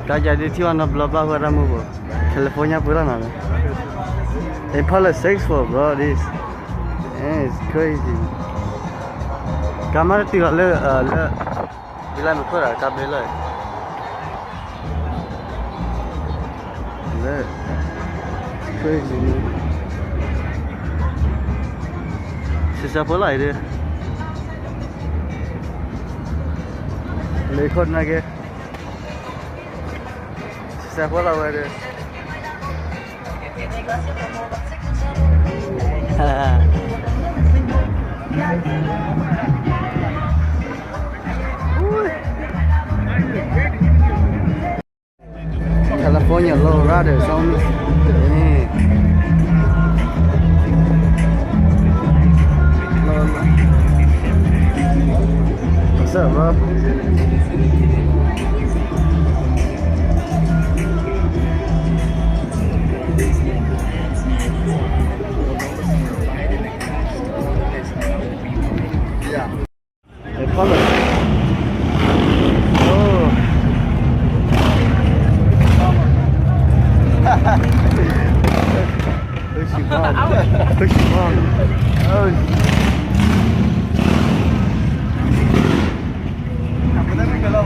Kau jadi Tijuana bla bla bla move. California pura na. Impala 6'4", bro. This. Yeah, it's crazy. Kamera tiga le bila me kora kabela. Le. Crazy. Siapa lah ini? Lekor nage. Siapa lah ini? California low riders only. What's up, bro? Yeah. Hey, follow. Oh. Push your mom. Push your mom. Oh. Apa dah kalau